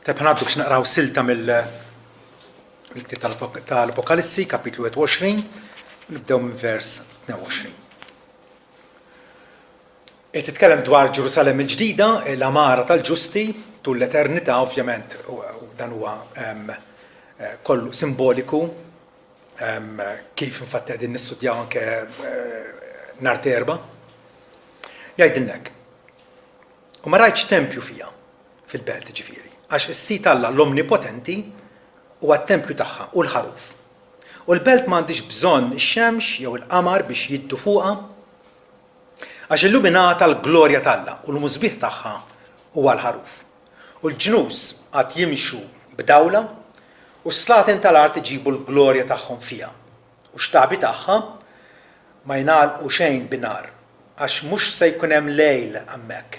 Tajb ħanabdu biex naqraw silta mill-ktieb tal-Apokalissi, kapitlu 21, nibdew minn vers 22. Qed titkellem dwar Ġerusalemm il-ġdida, l-amara tal-ġusti tul l-eternità, ovvjament, u dan huwa kollu simboliku, kif infatti qegħdin nistudjaw anke nhar Terba. Jgħidilnek. U ma rajtx tempju fiha fil-belt ġifieri, għax is-sit Alla l-Omnipotenti huwa t-tempju tagħha u l-ħaruf. U l-belt m'għandix bżonn ix-xemx jew il-qamar biex jiddu fuqha, għax illuminata l-glorja t'Alla u l-mużbieħ tagħha huwa l-ħaruf. U l-ġnus għad jimxu b'dawla u s-slatin tal-art iġibu l-glorja tagħhom fiha. U xtabi tagħha ma jnagħlqu xejn binar, għax mhux se jkun hemm lejl hemmhekk.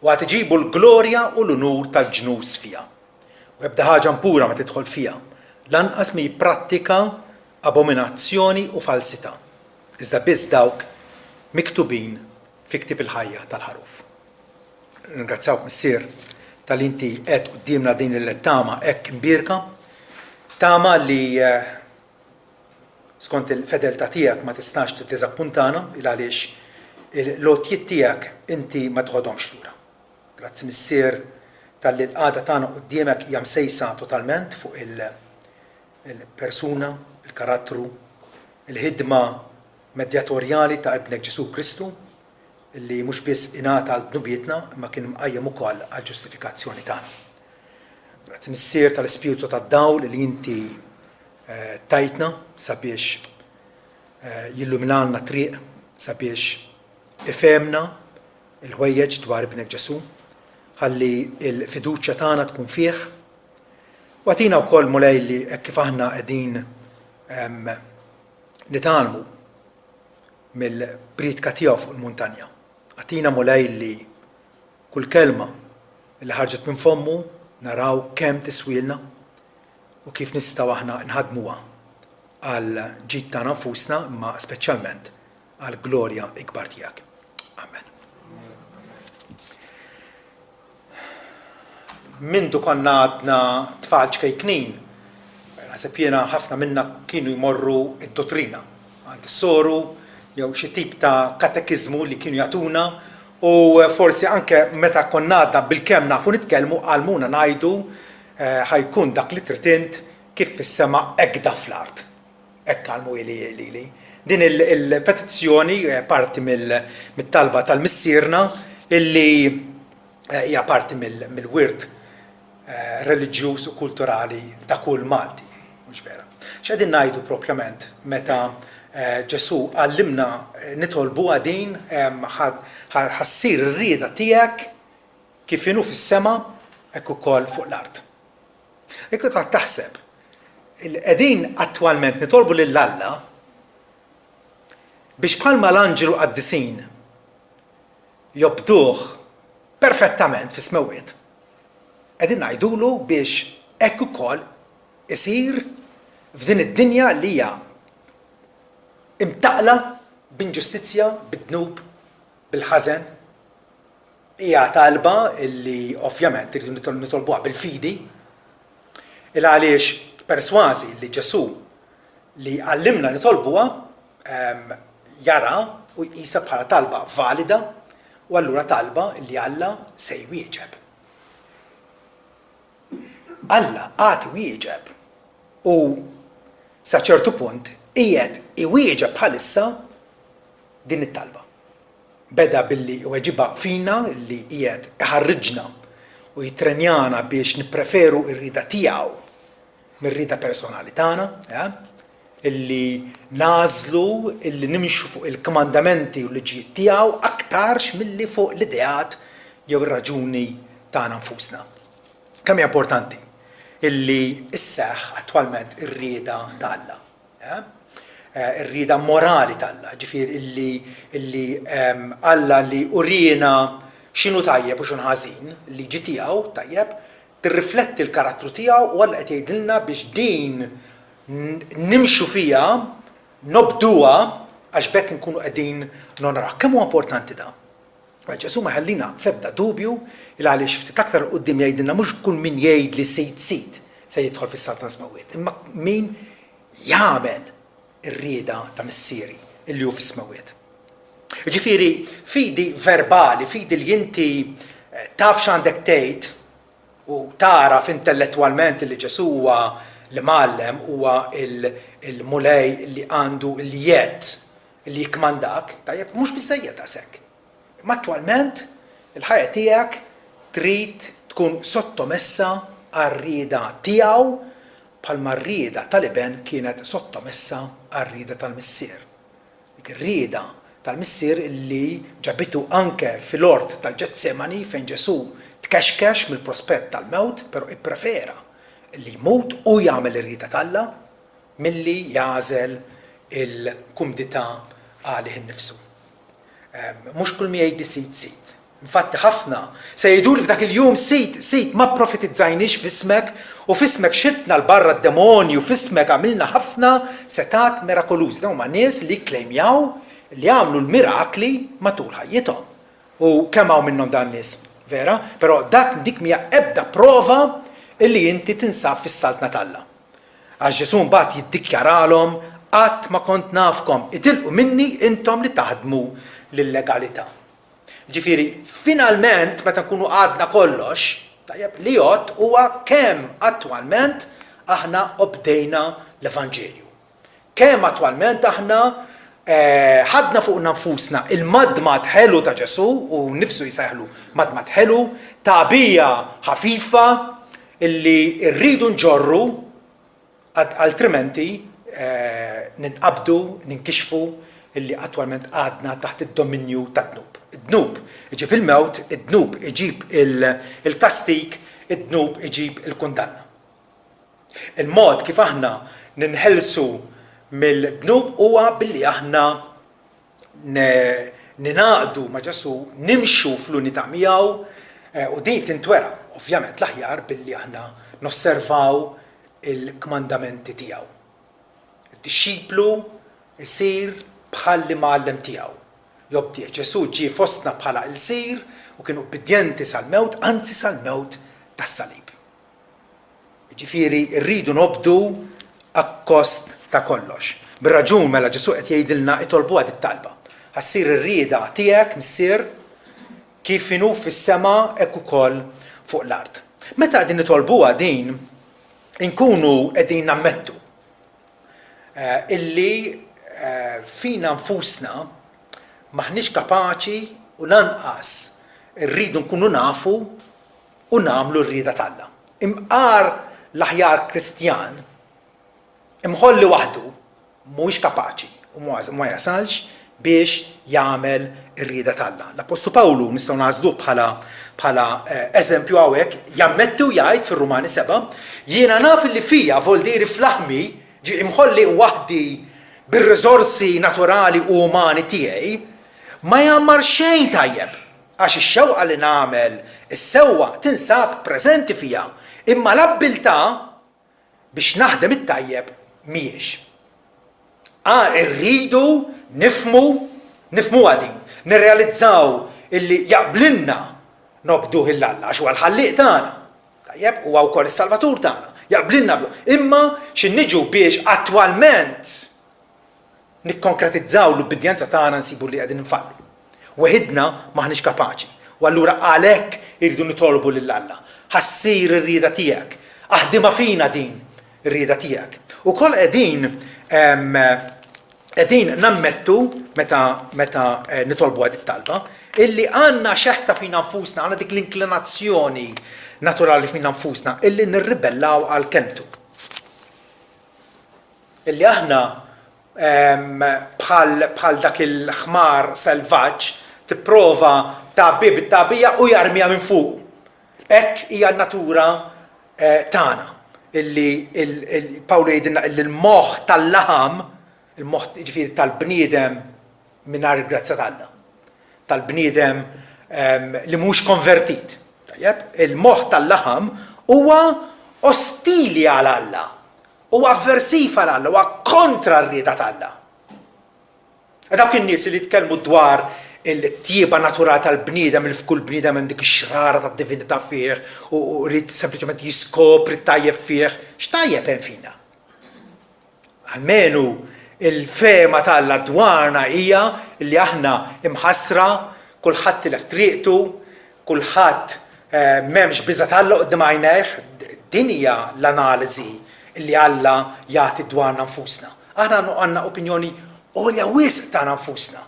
U għad iġibu l-glorja u l-unur tal-ġnus fiha. U ebda ħaġa mpura ma tidħol fiha, lanqas mi jipprattika abominazzjoni u falsità. Iżda biss dawk miktubin fi ktieb il-ħajja tal-ħaruf. Ringrazzjawk missier tal-inti qed qudiemna din il-tama hekk imbierka, tama li skont il-fedeltà tiegħek ma tistax tiddiżappuntana il għaliex l-lotjiet tiegħek inti ma tħodhomx lura. Grazzi missier tal-li l-qagħda tagħna quddiemek hija msejsa totalment fuq il-persuna, il-karattru, il-ħidma medjatorjali ta' Ibnek Ġesu Kristu, illi mhux biss ingħata għal dnubietna imma kien mqajjem ukoll għal ġustifikazzjoni tagħna. Grazzi missier tal-ispirtu tad-dawl li inti tajtna sabiex jilluminalna triq, sabiex ifhemna il-ħwejjeġ dwar Ibnek Ġesu, ħalli l-fiduċja tagħna tkun fih. U għatina wkoll mulej li hekk kif aħna qegħdin nitgħallmu mill-pritka tiegħu fuq il-muntanja. Għatina mulej li kull kelma li ħarġet minn fommu naraw kemm tiswilna u kif nistgħu aħna nħadmuha għal ġid tagħna nfusna imma speċjalment għal glorja ikbar tiegħek. Amen. Mindu konna għadna tfal ċkejknin, naħseb jiena ħafna minna kienu jmorru id-dottrina, għand is-soru jew xi tip ta' katekizmu li kienu jagħtuna u forsi anke meta konna għadna bil-kemm nafu nitkellmu għalmuna ngħidu ħajkun dak li tritint kif fis-sema hekk da fl-art. Hekk għalmu li. Din il-petizzjoni parti mit-talba tal-missierna illi hija parti mill-wirt reliġjuż u kulturali ta' kull Malti, mhux vera. X'qegħdin ngħidu propjament meta Ġesu għallimna nitolbu din ħassir ir-rieda tiegħek kif inhu fis-sema hekk ukoll fuq l-art. Hekk qed taħseb qegħdin attwalment nitolbu lil Alla biex bħalma l-anġelu qaddisin jobduh perfettament fis-smewwiet. Qegħdin ngħidulu biex hekk ukoll isir f'din id-dinja li hija imtaqla b'inġustizzja, bid-dnub, bil-ħażen. Hija talba illi ovvjament irridu nitolbuha bil-fidi il għaliex persważi li Ġesu li għallimna nitolbuha jara u jqisha bħala talba valida u allura talba li Alla se jwieġeb. Alla għad wieġeb u sa ċertu punt qiegħed iwieġeb bħalissa din it-talba. Beda billi weġibha fina li qiegħed iħarriġna u jitrenjana biex nippreferu r-rieda tiegħu mir-rieda personali tagħna, illi nażlu illi nimxu fuq il-komandamenti u l-liġijiet tiegħu aktarx milli fuq l-ideat jew ir-raġuni tagħna nfusna. Kemm hija importanti illi isseħħ attwalment ir-rieda ta' Alla. Ir-rieda morali ta' Alla, ġifieri illi Alla li urina x'inhu tajjeb u x'inhu ħażin, liġi tiegħu tajjeb, tirrifletti l-karattru tiegħu u Alla qed jgħidilna biex din nimxu fiha, nobduha għax bekk nkunu qegħdin nonraw. Kemm huwa importanti da? Ġesu ma ħallina f'ebda dubju il għaliex ftit aktar qudiem jgħidilna mhux kull min jgħid li sid se jidħol fis-salt ta' smawiet, imma min jagħmel ir-rieda ta' missieri illi hu fis-smawiet. Ġifieri fidi verbali, fidi li inti taf x'għandek tgħid u taraf intellettwalment li Ġesu huwa li mgħallem huwa il-mulej li għandu l-jed li jikmandak, tajjeb mhux biżżejjed daqshekk. Ma attwalment il-ħajja tiegħek trid tkun sottomessa għar-rieda tiegħu bħalma r-rieda tal-iben kienet sottomessa għar-rieda tal-missier. Dik ir-rieda tal-missier illi ġabitu anke fil-ort tal-Ġetsemani fejn Ġesu tkexkex mill-prospett tal-mewt, però ipprefera li jmut u jagħmel ir-rieda talla milli jagħżel il-kumdità għalih innifsu. Mhux kull mi jgħid sid. Infatti ħafna se jgħiduli f'dak il-jum sid ma profetizzajniex f'ismek u f'ismek xitna l-barra d-demonju, f'ismek għamilna ħafna setat mirakolużi. Dawn ma' nies li klejmjaw li għamlu l-mirakli matul ħajjithom. U kemm hawn minnhom dan nies, vera? Però dik mija ebda prova illi inti tinsab fis-salt Natalla. Għax Ġesu mbagħad jiddikjaralhom qatt ma kont nafkom, itilqu minni intom li taħdmu lill-legalità. Ġifieri, finalment meta nkunu għadna kollox, tajjeb li jgħod huwa kemm attwalment aħna obdejna l-Evanġelju. Kemm attwalment aħna ħadna fuq nfusna il-madmat ħelu ta' Ġesu u nifsu jisajħlu madmat ħelu, tagħbija ħafifa illi rridu nġorru altrimenti ninqabdu, ninkixfu illi attwalment għadna taħt id-dominju tad-dnub. Id-dnub iġib il-mewt, id-dnub iġib il-kastik, id-dnub iġib il-kundanna. Il-mod kif aħna ninħelsu mill-dnub huwa billi aħna ninaqdu ma' Ġesu, nimxu fl-unità miegħu u din tintwera ovvjament l-aħjar billi aħna nosservaw il-kmandamenti tiegħu. Id-dixxiplu jsir bħal li mgħallem tiegħu. Jobbdieq Ġesu ġie fostna bħala il-sir u kien ubbidjenti sal-mewt, anzi sal-mewt tas-salib. Jiġifieri rridu nobdu akkost ta' kollox. Bir-raġun mela Ġesu qed jgħidilna itolbuha dit-talba. Ħassir ir-rieda tiegħek missier kif inhu fis-sema hekk ukoll fuq l-art. Meta qegħdin nitolbuha din inkunu qegħdin nammettu illi fina nfusna maħniex kapaċi u lanqas rridu nkunu nafu u nagħmlu r-rieda talla. Imqar l-aħjar Kristjan imħolli waħdu mhuwiex kapaċi u ma jasalx biex jagħmel ir-rieda talla. L-Apostlu Pawlu nistgħu nażluh bħala eżempju hawnhekk jammettu jgħid fir-Rumani 7 jiena naf li fija voldiri fl-aħmi imħolli waħdi bir-riżorsi naturali u umani tiegħi ma jammar xejn tajjeb għax ix-xewqa li nagħmel is-sewwa tinsab preżenti fija imma l-abbiltà biex naħdem it-tajjeb mhijiex. Irridu nifhmu għadin, nirrealizzaw illi jaqblinna nobduh il-Alla għax huwa l-ħalliq tagħna. Tajjeb huwa wkoll is-Salvatur tagħna. Jaqblinna imma x'inniġu biex attwalment nikkonkretizzaw l-ubbidjenza tagħna nsibu li qegħdin nfallu. Weħidna maħniex kapaċi. U allura għalhekk irridu nitolbu lill-Alla. Ħassir ir-rieda tiegħek. Aħdimha fina din ir-rieda tiegħek. Ukoll qegħdin nammettu meta nitolbu għad it-talba illi għandna xeħta fina nfusna, għandna dik l-inklinazzjoni naturali fina nfusna illi nirribellaw għal kentu. Illi aħna bħal dak il-ħmar selvaġġ tipprova tagħbi bit-tagħbija u jarmija minn fuq. Hekk hija n-natura tagħna illi Pawlu jgħidilna illi l-moħħ tal-laħam, il-moħħ ġifieri tal-bniedem mingħajr il-grazza tagħna. Tal-bniedem li mhux konvertit. Il-moħħ tal-laħam huwa ostili għal Alla, huwa avversiv għal Alla, huwa kontra r-rieda tal-Alla. Dawk in-nies li jitkellmu dwar il-tjieba naturali tal-bniedem il f'kull bniedem hemm dik ix-xrara tad-divinità fih u rrid sempliċement jiskopri tajjeb fih, x'tajjeb hemm fina. Almenu il-fema tal-Alla dwarna hija li aħna imħassra kulħadd tilef triqtu, kulħadd m'hemmx biża' Alla qudiem għajnejh, din hija l-analiżi li Alla jagħti dwarna nfusna. Aħna għandna opinjoni għolja wisq tagħna nfusna.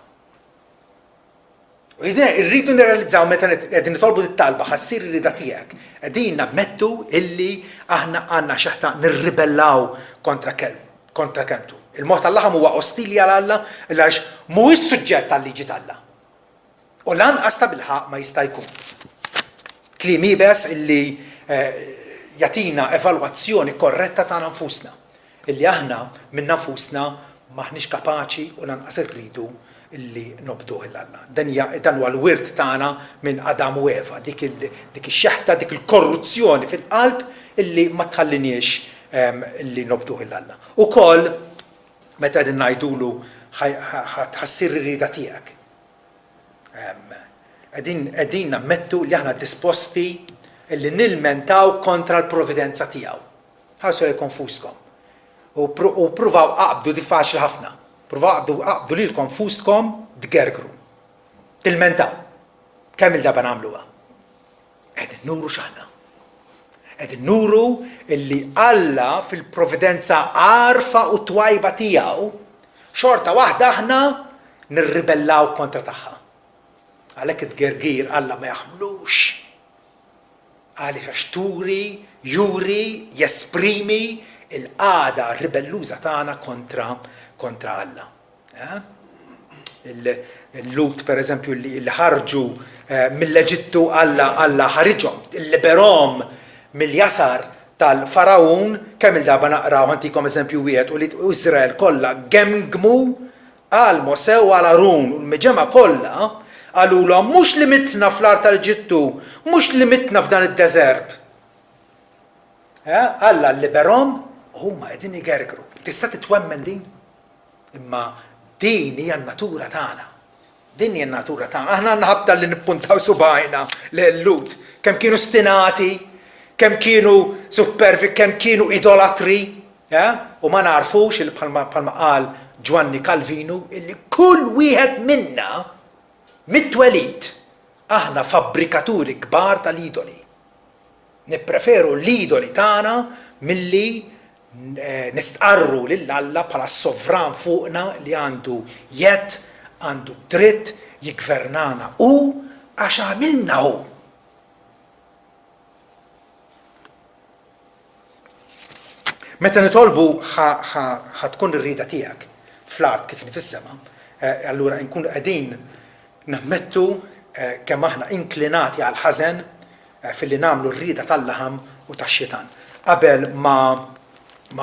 U irridu nirrealizzaw meta qegħdin nitolbu dit-talba ħassir ir-rida tiegħek, qegħdin nammettu illi aħna għandna xi ħta nirribellaw kontra kemmtu. Il-mod tal-laħam huwa ostili għal Alla għaliex mhuwiex suġġett tal-liġi tal-Alla. U lanqas ta' bilħaq ma jista' jkun. Kliem ibes illi jagħtina evalwazzjoni korretta tagħna nfusna. Illi aħna minn nfusna maħniex kapaċi u lanqas irridu illi nobduh il-Alla. Dan huwa l-wirt tagħna minn Adam u Eva, dik ix-xeħta, dik il-korruzzjoni fil-qalb illi ma tħalliniex illi nobduh il-Alla. Ukoll meta qegħdin ngħidulu ħassir ir-rieda tiegħek. Qegħdin nammettu li aħna disposti illi nilmentaw kontra l-providenza tiegħu. Ħarsu lejn konfuskom. U pruvaw aqbdu di faċli ħafna. Pruvaw aqbdu lilkom fustkom tgergru. Tilmentaw. Kemm il-darba nagħmluha. Qegħdin nuru x'aħna. Qegħdin nuru illi Alla fil-providenza għarfa u twajba tiegħu xorta waħda aħna nirribellaw kontra tagħha. Għalhekk it-tgergir Alla ma jaħmlux. Għaliex għax turi, juri, jesprimi il-qagħda ribelluża tagħna kontra Alla. Il-Lut pereżempju li ħarġu mill-Eġittu Alla ħariġhom, il-liberhom mill-jasar tal-Farawn, kemm il-darba naqraw antikom eżempju wieħed u li Iżrael kollha gemgmu għal Mosè u għal Arun u l-miġema kollha qalulhom mhux li mitna fl-art tal-Eġittu, mhux li mitna f'dan id-deżert. Alla liberhom huma qegħdin igergru. Tista' titwemmen din? Imma din hija n-natura tagħna. Din hija n-natura tagħna. Aħna għandna ħabta li nippuntaw subajna lil-Lut. Kemm kienu stinati, kemm kienu superfi, kemm kienu idolatri, u ma narfux bħalma qal Giovanni Calvino illi kull wieħed minna mit-twelid aħna fabbrikaturi kbar tal-idoli. Nippreferu l-idoli tagħna milli nistqarru lill-Alla bħala sovran fuqna li għandu jett, għandu dritt jigvernana u għax għamilna hu. Meta nitolbu ħatkun ir-rieda tiegħek fl-art kif fis-sema, allura nkunu qegħdin nammettu kemm aħna inklinati għal ħażen filli nagħmlu r-rieda tal-laħam u tax-xitan. Qabel ma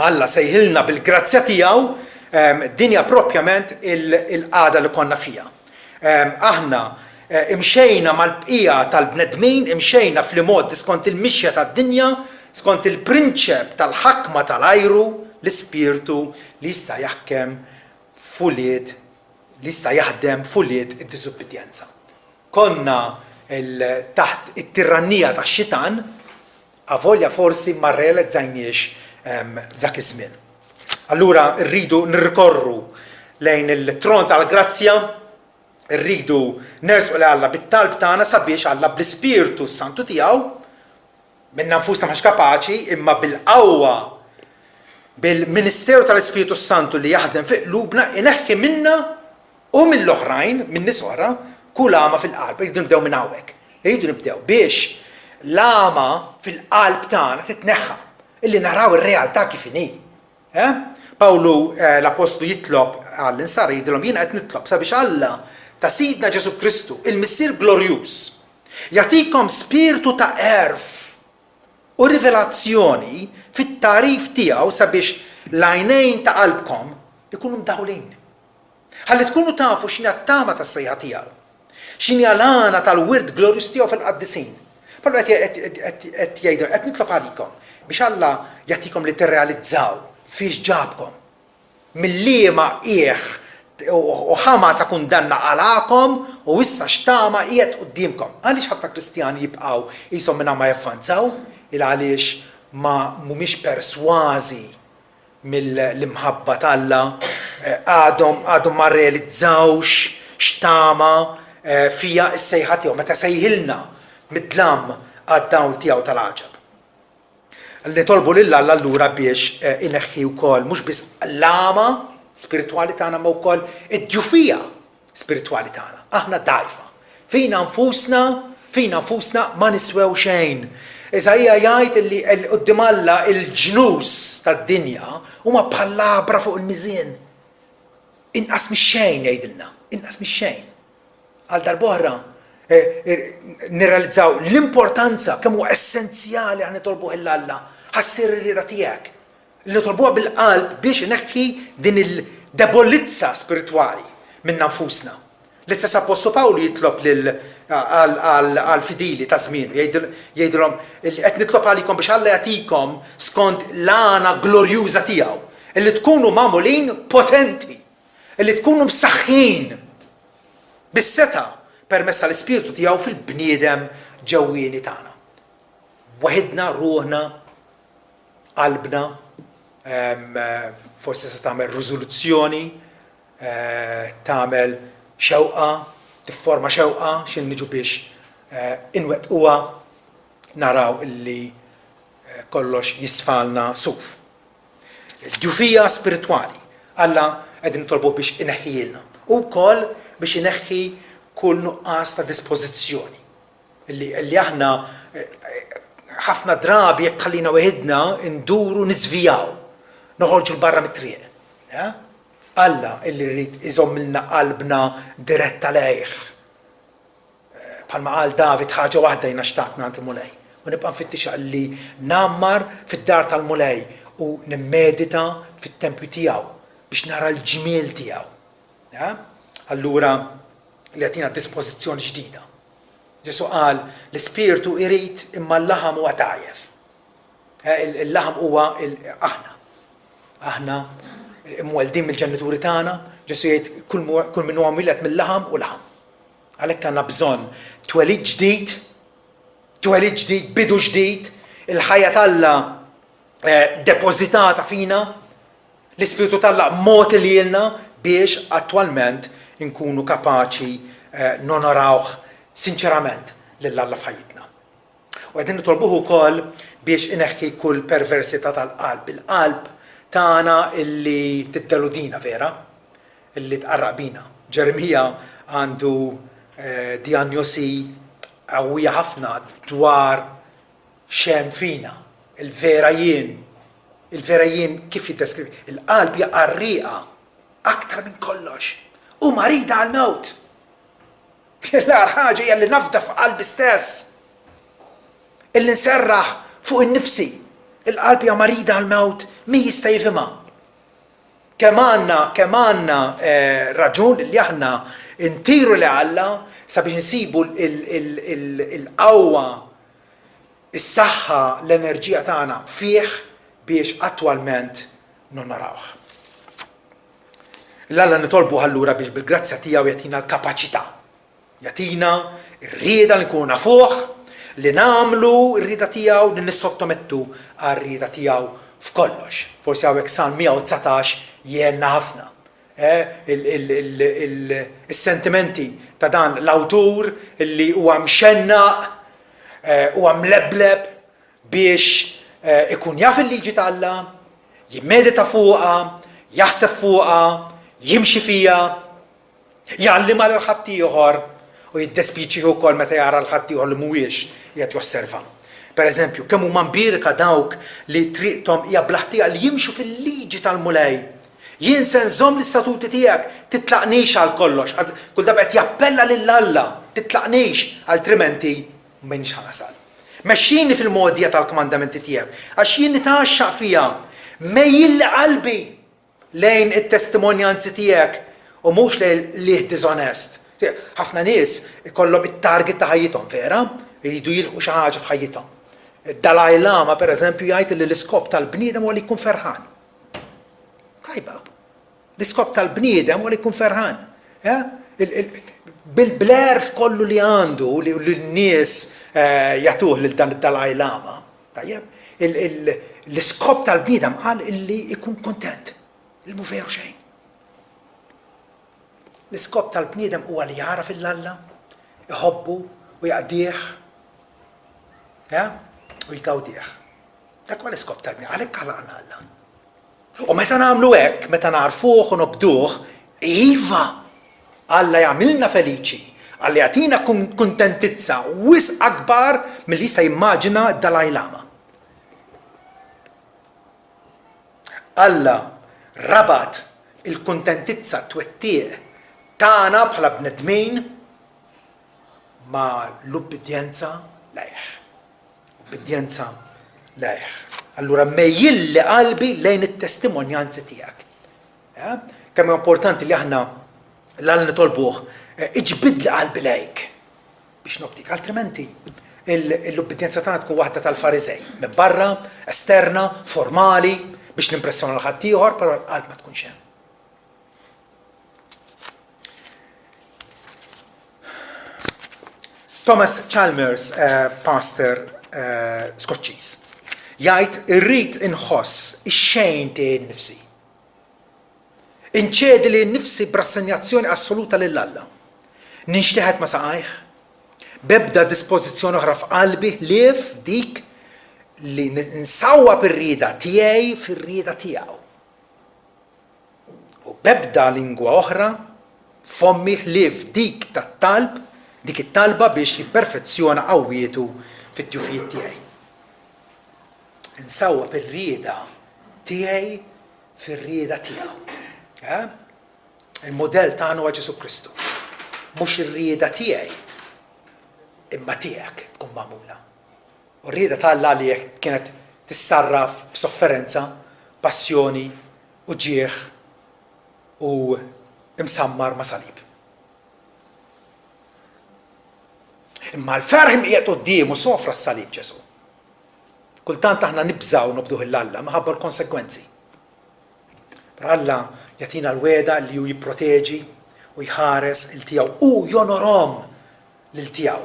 Alla sejħilna bil-grazzja tiegħu dinja proprjament il-qagħda li konna fiha. Aħna imxejna mal-bqija tal-bnedmin, imxejna fl-modi skont il-mixja tad-dinja, skont il-prinċep tal-ħakma tal-ajru, l-ispirtu li jista' jaħkem fuliet, li jista' jaħdem fuliet id-diżubbidjenza. Konna taħt it-tirannija tax-xitan, avolja forsi ma rrealizzajniex dak iż-żmien. Allura rridu nirrikorru lejn il-tron tal-grazzja, rridu nersqu li Alla bit-talb tagħna sabiex Alla bl-Ispirtu Santu tiegħu minna nfusna mhux kapaċi imma bil-qawwa bil-Ministeru tal-Ispirtu Santu li jaħdem fi qlubna ineħħi minna u mill-oħrajn minn nies oħra kull ama fil-qalb. Irridu nibdew minn hawnhekk. Irridu nibdew biex l-ama fil-qalb tagħna titneħħa illi naraw ir-realtà kif inhi. Pawlu l-Apostlu jitlob għall-insar jgħidilhom jiena qed nitlob sabiex Alla ta' Sidna Ġesu Kristu, il-Missier glorjuż, jagħtikom spiritu ta' erf u rivelazzjoni fit-tarif tiegħu sabiex l-għajnejn ta' qalbkom ikunu mdawlin. Ħalli tkunu tafu x'inhi t-tama tas-sejħa tiegħu, x'inhi l-għana tal-wirt glorjuż tiegħu fil-qaddisin. Pawlu qed jgħidu qed nitlob għalikom biex Alla jagħtikom li tirrealizzaw fiex ġabkom mill-liema qiegħ u ħama ta' kundanna għalakom u issa xtama qiegħed qudiemkom. Għaliex ħafna Kristjani jibqgħu qishom minn ma jaffanzaw għaliex ma mhumiex persważi mill-imħabba talla, għadhom ma rrealizzawx xtama fija s-sejħa tiegħu meta sejħilna mid-dlam għad-dawl tiegħu tal-għaġab. Nitolbu lil Alla allura biex ineħħi wkoll mhux biss l-għama spiritwali tagħna ma wkoll id-djufija spiritwali tagħna. Aħna dgħajfa. Fina nfusna ma niswew xejn. Eżajja jgħid li quddiem Alla il-ġnus tad-dinja huma bħal labra fuq il-miżien. Inqas mix-xejn jgħidilna, inqas mix-xejn. Għal darb'oħra nirrealizzaw l-importanza kemm huwa essenzjali aħna nitolbu Alla ħassir ir-rieda tiegħek. Li nitolbuha bil-qalb biex ineħħi din il-debolizza spiritwali minn nfusna. L-istess Apostol Pawlu jitlob għal-fidili ta' żmienu, jgħidilhom qed nitlob għalikom biex Alla jagħtikom skont l-għana glorjuża tiegħu, illi tkunu magħmulin potenti, illi tkunu msaħħin bis-seta' permezz tal-Ispiritu tiegħu fil-bniedem ġewwieni tagħna. Waħedna ruħna, qalbna, forsi se tagħmel riżoluzzjoni, tagħmel xewqa, tifforma xewqa x'in niġu biex inwettquha naraw illi kollox jisfalna suf. Djufija spiritwali Alla qegħdin nitolbu biex ineħħilna u wkoll biex ineħħi kull nuqqas ta' dispożizzjoni. Illi aħna ħafna drabi jekk tħallina weħidna nduru niżvijaw, noħorġu l-barra mit-triq. Alla illi rrid iżommilna qalbna diretta lejh. Bħalma qal David ħaġa waħda jiena xtaqt nagħti mulej. U nibqa' nfittixa li nammar fid-dar tal-mulej u nimmedita fit-tempju tiegħu biex nara l-ġmiel tiegħu. Allura li għatina dispożizzjoni ġdida. Ġesu qal l-Ispirtu irid imma l-laħam huwa tajjeb. Il-laħam huwa aħna. Aħna imweldin mill-ġenituri tagħna, Ġesu jgħid kull min huwa mwieled mill-laħam u laħam. Għalhekk għandna bżonn twelid ġdid, bidu ġdid, il-ħajja talla depożitata fina, l-Ispiritu talla mod li jilna biex attwalment inkunu kapaċi nonorawh sinċerament lil Alla f'ħajjitna. U qegħdin nitolbuh ukoll biex ineħħi kull perversità tal-qalb. Il-qalb tagħna illi tiddeludina vera, illi tqarraq bina. Ġeremija għandu diagnosi qawwija ħafna dwar xem fina, il-vera jien kif jiddeskrivi. Il-qalb jaqarriqa aktar minn kollox. U marida għal-mewt. L-ar ħaġa hija li nafda f'qalbi stess. Illi nserraħ fuq in-nifsi. Il-qalb hija marida għal-mewt min jista' jifhimha. Kemm għandna raġun li aħna ntiru li Alla sabiex insibu il-qawwa, is-saħħa, l-enerġija tagħna fih biex attwalment nonorawh. L-Alla nitolbu allura biex bil-grazzja tiegħu jagħtina l-kapaċità. Jagħtina r-rieda li nkunu nafuh, li nagħmlu r-rieda tiegħu li nissottomettu għar-rieda tiegħu f'kollox. Forsi hawnhekk Salm 119 jenna ħafna. Is-sentimenti ta' dan l-awtur li huwa mxennaq, huwa mlebleb biex ikun jaf il-liġi ta' Alla, jimmedita fuqha, jaħseb fuqha, jimxi fija, jgħallima lil ħadd ieħor u jiddespiċċi wkoll meta jara l-ħadd ieħor li mhuwiex qiegħed josserva. Pereżempju, kemm huma mbirka dawk li triqthom hija blaħtija li jimxu fil-liġi tal-mulej. Jien se nżomm l-istatuti tiegħek, titlaqnix għal kollox. Kull darba qed jappella lil Alla, titlaqnix altrimenti m'bejniex ħanasal. Mexxini fil-modija tal-komandamenti tiegħek, għax jien nitaxxaq fija, mejjilli qalbi lejn it-testimonjanzi tiegħek u mhux lejn li disonest. Ħafna nies ikollhom it-target ta' ħajjithom vera, jridu jilħu xi ħaġa f'ħajjithom. Dalai Lama pereżempju jgħid li l-iskop tal-bniedem huwa li jkun ferħan. Tajba. L-iskop tal-bniedem huwa li jkun ferħan. bil-blerf kollu li għandu li l-nies jagħtuh lil dan id-Dalai Lama. Tajjeb, l-iskop tal-bniedem qal illi ikun kontent. Il-mu veru xejn. L-iskop tal-bniedem huwa li jara fil-Alla, iħobbu u jaqdih, u jgawdih. Dak huwa l-iskop tal-bniedem, għalhekk ħalaqna Alla. U meta nagħmlu hekk, meta narfuh u nobduh, iva, Alla jagħmilna feliċi, Alla jagħtina kuntentizza wisq akbar milli jista' jimmaġina d-Dalai Lama. Alla rabat il-kuntentizza twettieq tagħna bħala bnedmin ma' l-ubbidjenza lejh. Ubbidjenza lejh. Allura mejjilli qalbi lejn it-testimonjanzi tiegħek. Kemm importanti li aħna l-għal nitolbuh iġbidli qalbi lejk biex nobdik. Altrimenti l-ubbidjenza tagħna tkun waħda tal-Farizej, minn barra, esterna, formali, biex nimpressjona l-ħadd ieħor, però qalb ma tkunx hemm. Thomas Chalmers, pastor Skoċċiż, jgħid irrid inħoss ix-xejn tiegħi nnifsi. Inċedi li nnifsi b'rassenjazzjoni assoluta lil Alla. Ninxtieħed ma' saqajh, bebda dispożizzjoni oħra f'qalbi ħlief dik li nsawwa bir-rieda tiegħi fir-rieda tiegħu. U bebda lingwa oħra fommi ħlief dik tat-talb, dik it-talba biex jipperfezzjona qawwietu fit-tjufijiet tiegħi. Insawwa bir-rieda tiegħi fir-rieda tiegħu. Il-modell tagħna huwa Ġesu Kristu. Mhux ir-rieda tiegħi, imma tiegħek tkun magħmula. U r-rieda tal-Alla li kienet tissarraf f'sofferenza, passjoni u ġieħ u imsammar ma' salib. Imma l-ferħ imqiegħed quddiem u sofra s-salib Ġesu. Kultant aħna nibżgħu nobduh il-Alla minħabba l-konsegwenzi. Però Alla jagħtina l-weda li hu jipproteġi u jħares il-tiegħu u jonorhom lil tiegħu.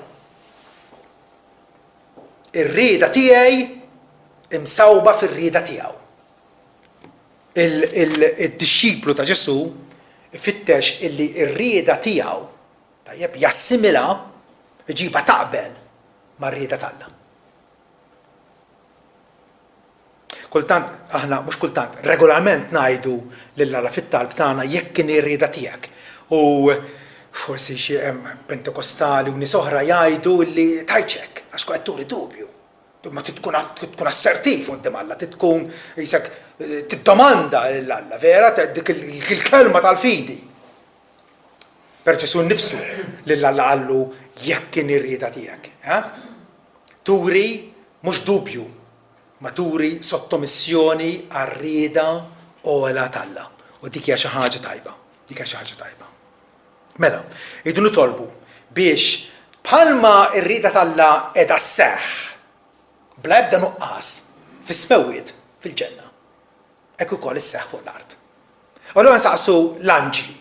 Ir-rieda tiegħi imsawba fir-rieda tiegħu. Il-dixxiplu ta' Ġesu ifittex illi r-rieda tiegħu tajjeb jassimila iġiba taqbel mar-rieda tal-Alla. Kultant, aħna mhux kultant, regolarment ngħidu lill-Alla fit-talb tagħna jekk kien ir-rieda tiegħek. U forsi xi pentekostali u nies oħra jgħidu li tajċek għax qed turi dubju. Ma tkun assertiv quddiem Alla, tkun isek tiddomanda l-Alla, vera dik il-kelma tal-fidi. Per Ġesu nnifsu lill-Alla qallu jekk kien ir-rieda tiegħek. Turi mhux dubju, ma turi sottomissjoni għar-rieda ogħla tal-Alla. U dik hija xi ħaġa tajba. Dik hija xi ħaġa tajba. Mela, jridu nitolbu biex bħalma r-rieda tal-Alla qiegħda sseħħ bla ebda nuqqas fis-smewwiet fil-ġenna. Hekk ukoll isseħħ fuq l-art. U allura nsaqsu l-anġli.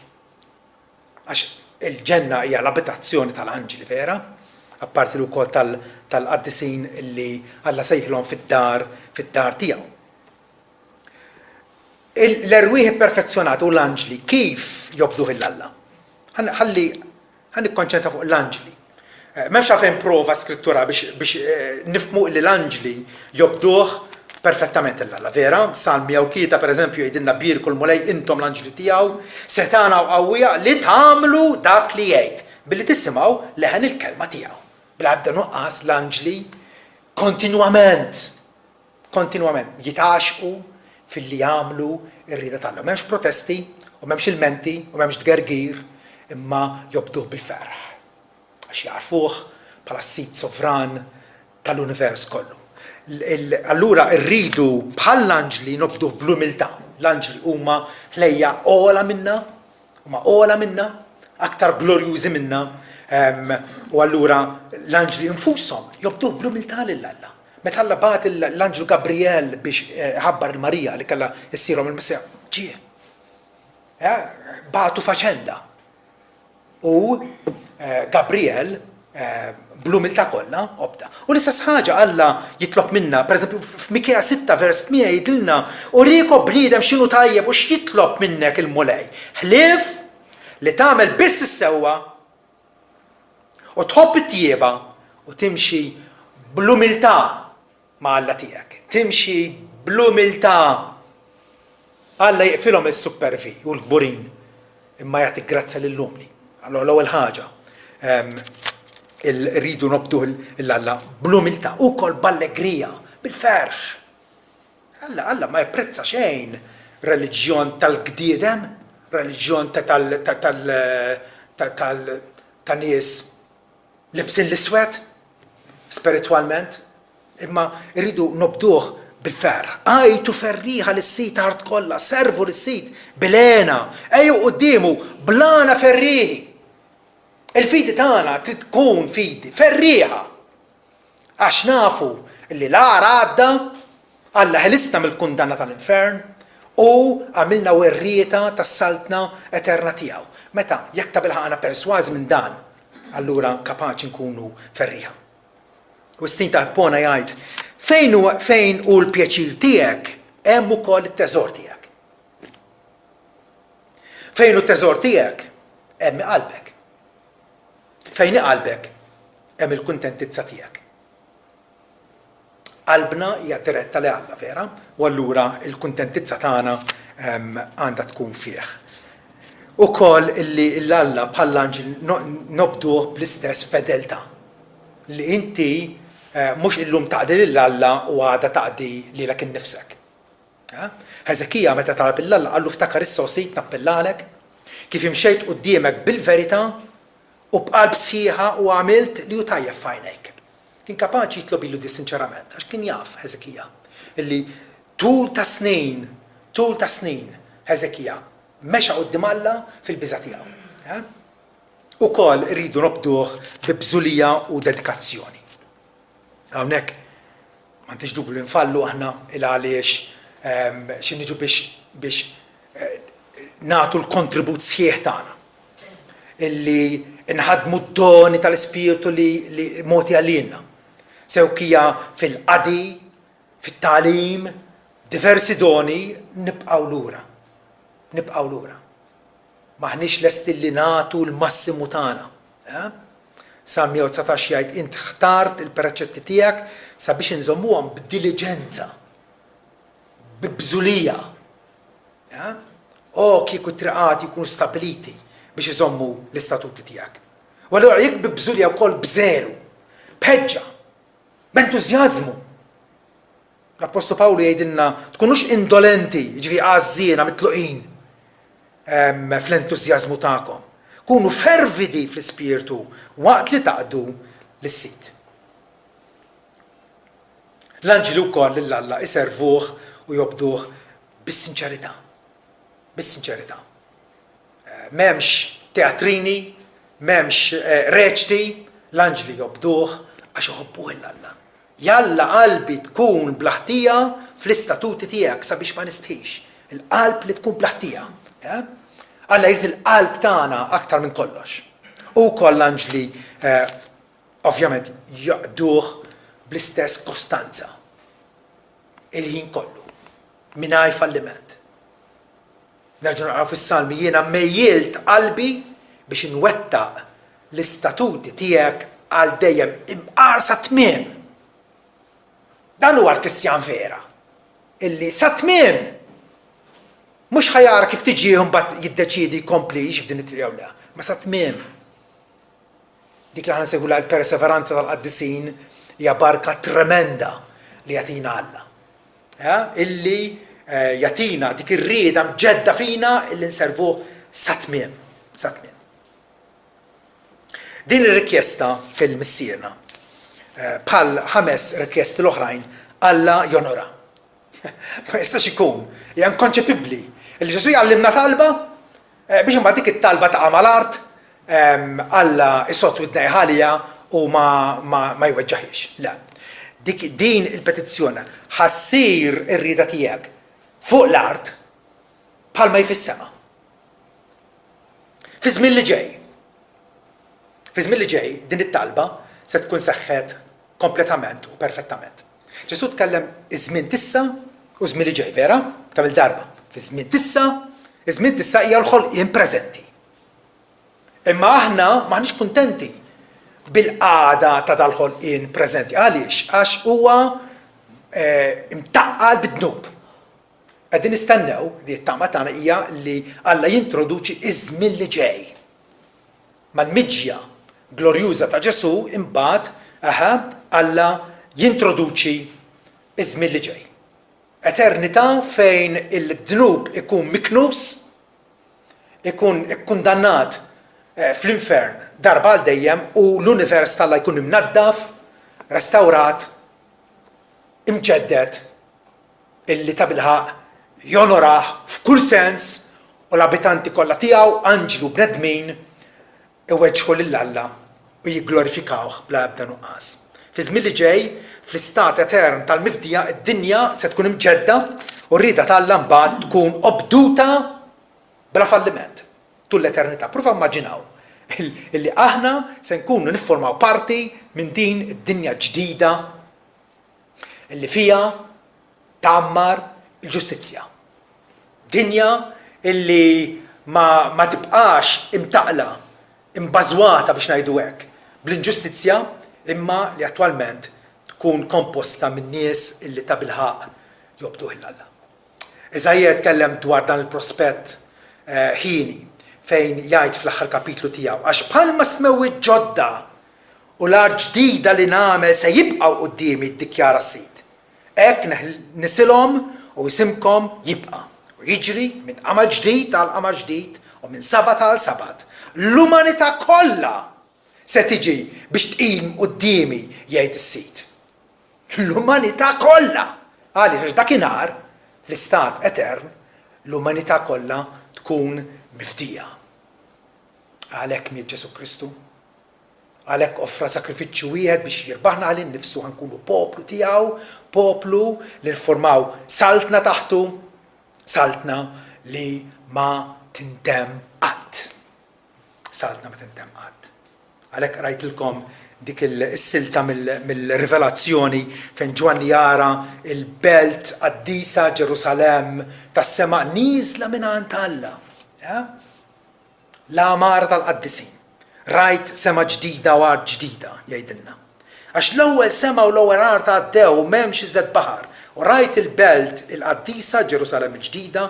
Għax il-ġenna hija l-abitazzjoni tal-anġli vera, apparti wkoll tal-qaddisin illi Alla sejħilhom fid-dar tiegħu. L-erwieħ perfezzjonati u l-anġli kif jobduh il-Alla? Ħalli nikkonċentra fuq l-anġli. M'hemmx għalfejn prova skrittura biex nifhmu li l-anġli jobduh perfettament il-Alla, vera? Salm 103 pereżempju jgħidilna birku l-mulej intom l-anġli tiegħu setana u qawwija li tagħmlu dak li jgħid billi tisimgħu leħen il-kelma tiegħu. Bla ebda nuqqas l-anġli kontinwament jitaxqu fil-li jagħmlu r-rieda tal-Alla. M'hemmx protesti u m'hemmx ilmenti u m'hemmx tgergir imma jobduh bil-ferħ għax jarfuh bħala sit sovran tal-univers kollu. Allura rridu bħall-anġli nobduh bl-umiltà. L-anġli huma ħlejja ogħla minna, aktar glorjużi minna, u allura l-anġli infushom jobduh bl-umiltà lill-Alla. Meta Alla bagħat l-anġlu Gabriel biex ħabbar il-Marija li kellha issierhom il-Messija, ġie. Bagħtu faċenda. u Gabriel bl-umiltà kollha obda. U l-istess ħaġa Alla jitlob minna, pereżempju f'Mikea 6 vers 8 jgħidilna urieko bniedem x'inhu tajjeb u x'jitlob minnek il-mulej. Ħlief li tagħmel biss is-sewwa u tħobb it-tjieba u timxi bl-umiltà ma' Alla tiegħek. Timxi bl-umiltà. Alla jiqfilhom is-supervi u l-kburin imma jagħtik grazza lill-umli. Allora l-ewwel ħaġa rridu nobdu l-Alla bl-umiltà ukoll b'allegrija, bil-ferħ. Alla ma jipprezza xejn reliġjon tal-gdiedem, reliġjon tan-nies libsin l-iswed spiritwalment, imma rridu nobduh bil-ferħ. Għajtu ferriħa l-sit ħart kollha, servu l-sit bil-għena, ejju qudiemu blana ferriħi. Il-fidi tagħna trid tkun fidi ferriħa. Għax nafu li l-għar għadda Alla ħelisna mill-kundanna tal-infern u għamilna werrieta tas-saltna eterna tiegħu. Meta jekk ta' bilħaqna persważi minn dan, allura kapaċi nkunu ferriħa. U s-sin ta' Pona jgħid fejn hu l-pjaċir tiegħek hemm ukoll it-teżor tiegħek. Fejn hu t-teżor tiegħek hemm qalbek. Fejn qalbek hemm il-kuntentizza tiegħek. Qalbna hija diretta li Alla vera, u allura il-kuntentizza tagħna għandha tkun fih. Ukoll illi l-Alla bħall-anġel nobduh bl-istess fedeltà. Li inti mhux illum taqdi lill-Alla u għada taqdi lilek innifsek. Ħeżekija meta talab l-Alla qallu ftakar issa usit nappellalek kif imxejt quddiemek bil-verità u b'qalb sħiħa u għamilt li hu tajjeb f'għajnejk. Kien kapaċi jitlob ilu di sinċerament, għax kien jaf Ħeżekija illi tul ta' snin Ħeżekija mexa quddiem Alla fil-biża' tiegħu. Ukoll irridu nobduh bi bżulija u dedikazzjoni. Hawnhekk m'għandix dubju li nfallu aħna il għaliex x'inniġu biex nagħtu l-kontribut sħiħ tagħna. Illi inħadmu d-doni tal-Ispiritu li moti għalina. Sewkija fil-qadi, fit-tagħlim, diversi doni nibqgħu lura. Maħniex lesti li nagħtu l-massimu tagħna. Sa 119 jgħid int ħtart il-preċetti tiegħek sabiex inżommuhom b'diliġenza, b'bżulija. Kieku triqati jkunu stabiliti biex iżommu l-istatuti tiegħek. U allura jekk b'bżulja wkoll b'żelu, b'ħeġġa, b'entużjażmu. L-Apostolu Pawlu jgħidilna tkunux indolenti, jiġifieri għażiena mitluqin fl-entużjażmu tagħkom. Kunu fervidi fl-ispirtu waqt li taqdu lis-sit. L-anġeli wkoll lill-Alla iservuh u jobduh bis-sinċerità. Bis-sinċerità. M'hemmx teatrini, m'hemmx reċti, l-anġeli jobduh għax iħobbuh l-Alla. Jalla qalbi tkun blaħtija fl-istatuti tiegħek sabiex ma nistħix. Il-qalb li tkun blaħtija. Alla jrid il-qalb tagħna aktar minn kollox. U koll l-anġli ovvjament jaqduh bl-istess kostanza. Il-ħin kollu. Mingħajr falliment. Nerġgħu naqraw fis-Salmi jiena mejjilt qalbi biex inwettaq l-istatuti tiegħek għal dejjem imqar sa tmiem. Dan huwa l-Kristjan vera. Illi sa tmiem mhux ħajara kif tiġi mbagħad jiddeċiedi jkomplix f'din it-triq le, ma sa tmiem. Dik li aħna nsegħula l-perseveranza tal-qaddisin hija barka tremenda li jagħtina Alla. Illi jagħtina dik ir-rieda mġedda fina illi nservuh sa tmiem. Sa tmiem. Din ir-rikjesta fil-missierna bħal 5 rikjesti l-oħrajn Alla jonora. Ma jistax ikun, hija inkonċepibbli. Il-Ġesu jgħallimna talba biex imbagħad dik it-talba taqa' mal-art Alla isott widnej ħalija u ma jweġġaħiex. Le. Din il-petizzjoni ħassir ir-rieda tiegħek fuq l-art bħalma fis-sema. Fi żmien li ġej. Fi żmien li ġej din it-talba se tkun seħħet kompletament u perfettament. Ġesu tkellem iż-żmien tissa u żmien li ġej, vera? Kemm il-darba. Fi żmien tissa hija l-ħolqien preżenti. Imma aħna m'aħniex kuntenti bil-qagħda ta' dal-ħolqien preżenti. Għaliex? Għax huwa imtaqqal bid-dnub. Qegħdin nistennew li t-tama tagħna hija li Alla jintroduċi iż-żmien li ġej. Mal-miġja glorjuża ta' Ġesu imbagħad Alla jintroduċi iż-żmien li ġej. Eternità fejn il-dnub ikun miknus, ikun ikkundannat fl-infern darba għal dejjem u l-univers tal-Alla jkun imnaddaf, restawrat, imġeddet, illi ta' bilħaq jonoraħ f'kull sens u l-abitanti kollha tiegħu anġlu bnedmin iweġħu lill-Alla u jigglorifikawh bla ebda nuqqas. Fi żmien li ġej, fl-istat etern tal-mifdija, id-dinja se tkun imġedda u rrieda tal-Alla mbagħad tkun obduta bla falliment tul l-eternità. Pruva immaġinaw illi aħna se nkunu niffurmaw parti minn din id-dinja ġdida illi fija tagħammar il-ġustizzja. Dinja illi ma tibqax imtaqla, imbażwata biex ngħidu hekk bl-inġustizzja, imma li attwalment tkun komposta minn nies illi ta' bilħaq jobdu l-Alla. Eżajja jitkellem dwar dan il-prospett ħini fejn jgħid fl-aħħar kapitlu tiegħu għax bħalma smew ġodda u l-art ġdida li nagħmel se jibqgħu qudiemi ddikjara s-Sid. Hekk nisilhom u jisimkom jibqa' u jiġri minn qamal ġdid għal qamal ġdid u minn sabat għal sabat. L-umanità kollha se tiġi biex tqim qudiemi jgħid is-Sid. L-umanità kollha għaliex dakinhar fl-istat etern l-umanità kollha tkun mifdija. Għalhekk miet Ġesu Kristu, għalhekk offra sakrifiċċju wieħed biex jirbaħna għal innifsu ħankunu poplu tiegħu, poplu li nformaw saltna taħtu, saltna li ma tintemm qatt. Saltna ma tintemm qatt. Għalhekk rajtilkom dik is-silta mill-Rivelazzjoni fejn Ġwanni jara il-belt qaddisa Ġerusalemm tas-sema nieżla mingħand Alla. L-għamara tal-qaddisin. Rajt sema ġdida u art ġdida, jgħidilna. Għax l-ewwel sema u l-ewwel art għaddew m'hemmx iżgħet baħar. U rajt il-belt il-qaddisa Ġerusalemm ġdida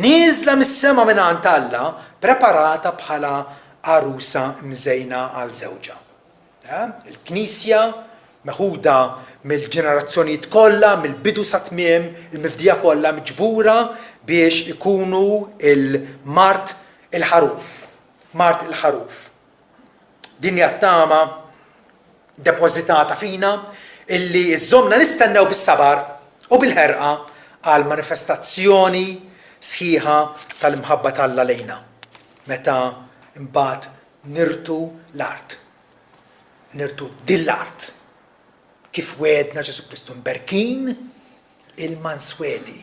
nieżla mis-sema mingħand Alla preparata bħala arusa mżejna għal żewġa. Il-Knisja meħuda mill-ġenerazzjonijiet kollha, mill-bidu sa tmiem, il-mifdija kollha miġbura biex ikunu il-mart il-ħaruf. Mart il-ħaruf. Din hija t-tama depożitata fina illi iżżommna nistennew bis-sabar u bil-ħerqa għal manifestazzjoni sħiħa tal-imħabba tal-Alla lejna. Meta imbagħad nirtu l-art. Nirtu din l-art. Kif wedna Ġesu Kristu imberkin il-mansweti,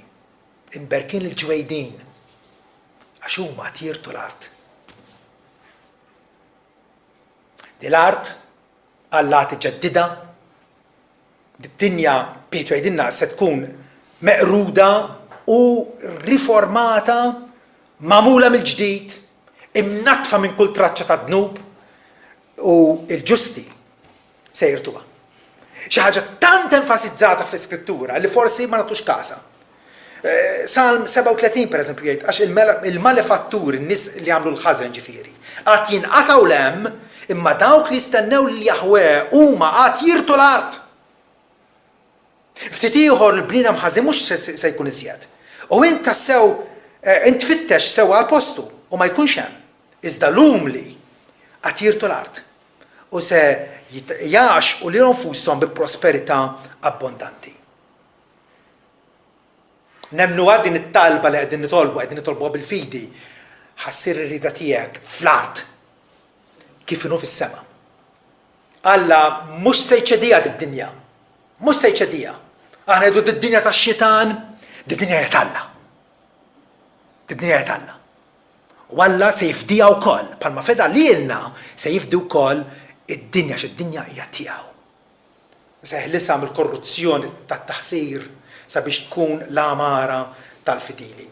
imberkin il-ġwejdin, għax huma jirtu l-art. Di l-art Alla tiġġeddida, d-dinja bietu jgħidilna se tkun meqruda u riformata, magħmula mill-ġdid, imnatfa minn kull traċċa ta' dnub u l-ġusti se jirtuha. Xi ħaġa tant enfasizzata fl-Iskrittura li forsi ma nagħtux kasha. Salm 37 pereżempju jgħid għax il-malefatturi, n-nies li għamlu l-ħażen ġifieri, qatt jinqatgħu lemm imma dawk li jistennew li Jaħweh huma qatt jirtu l-art. Ftit ieħor il-bniedem ħażin mhux se jkun iżjed. U int tassew tfittex sew għal postu u ma jkunx hemm. Iżda l-umli qatt jirtu l-art. U se jgħaxqu lilhom nfushom bi prosperità abbondanti. Nemmnu din it-talba li qegħdin nitolbuha bil-fidi, ħassir ir-rida tiegħek fl-art kif inhu fis-sema. Alla mhux se jċeddiha d-dinja. Mhux se jċeddiha. Aħna jgħidu d-dinja tax-xitan, d-dinja hija tal-Alla. D-dinja hija tal-Alla. U Alla se jifdija wkoll, bħalma feda lilna se jifdi wkoll id-dinja x'id-dinja hija tiegħu. Seħlisa mill-korruzzjoni tat-taħsir sabiex tkun l-amara tal-fidili.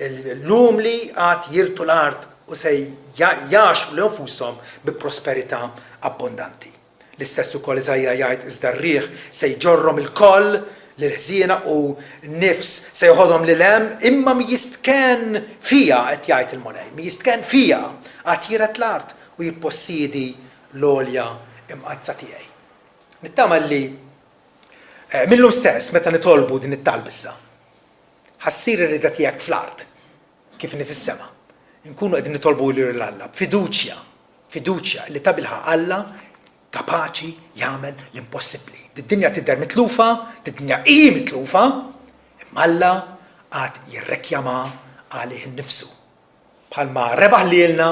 L-umli għad jirtu l-art u se jaxu l-infushom bi prosperità abbondanti. L-istess ukoll Iżajja jgħid iżda r-riħ se jġorrom il-koll l-ħżiena u n-nifs se jħodhom lil hemm imma mi jistken fija qed jgħid il-Monej, mi jistken fija għad jiret l-art u jippossiedi l-għolja imqazza tiegħi. Nittama li millum stess meta nitolbu din it-talb issa. Ħassir ir-rida tiegħek fl-art kif fis-sema. Nkunu qegħdin nitolbu lil Alla b'fiduċja li tabilħa Alla kapaċi jagħmel l-impossibbli. Id-dinja tidher mitlufa, id-dinja hi mitlufa, imma Alla għad jirrekjama għalih innifsu. Bħalma rebaħ lilna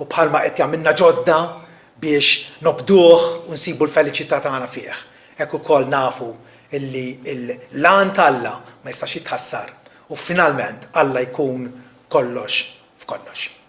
u bħalma qed jagħmilna ġodda biex nobduh u nsibu l-feliċità tagħna fih. Hekk ukoll nafu illi l-għan tal-Alla ma jistax jitħassar u finalment Alla jkun kollox f'kollox.